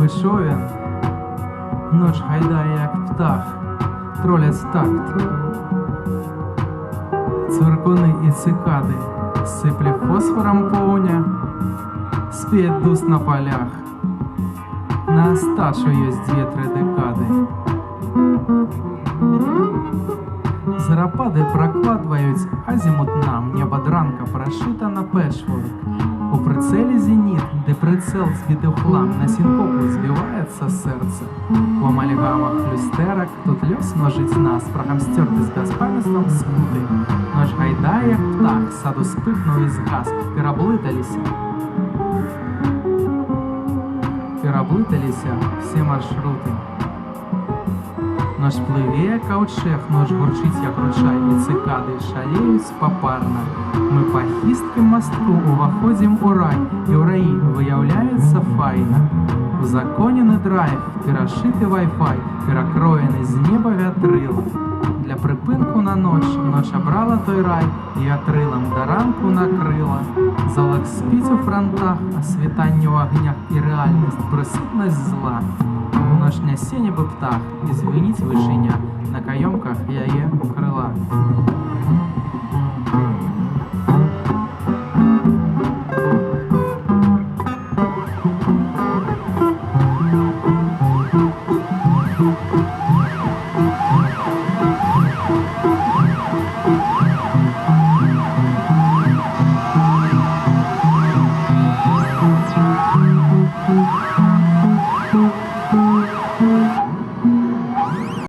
довгий човен, ноч гайдає, як птах, тролять в такт. Цвиркуни і цикади сипле фосфором повня, спіє дус на полях. На остачу есть 2-3 декады. Зарапады прокладваюць азімут нам, неба дранка прошита на пэчворк. У прицеле зенит, де прицел збитый в хлам, на синкопу збивається серце. У амальгамах люстерок тут лёс ножить нас, прахом стерты з безпам'ятством скуты. Нож гайдає, як птах, саду спихнув і згас, переблыталися. Переблыталися всі маршрути. Нож пливе, як ковчег, нож гурчить, як ручай, і цикади шалеють попарно. Ми по хистким мостку уваходим у рай, і у раї виявляється файна. Узаконений драйв, перешитий вай-фай, перекроєний з неба вятрила. Для припинку на ноч обрала той рай, і вятрилом до ранку накрила. Залог спить у фронтах, а світання в огнях і реальність, присутність зла. У ночь нясе ніби птах, і звеніть вишеня, на кайомках яє крила.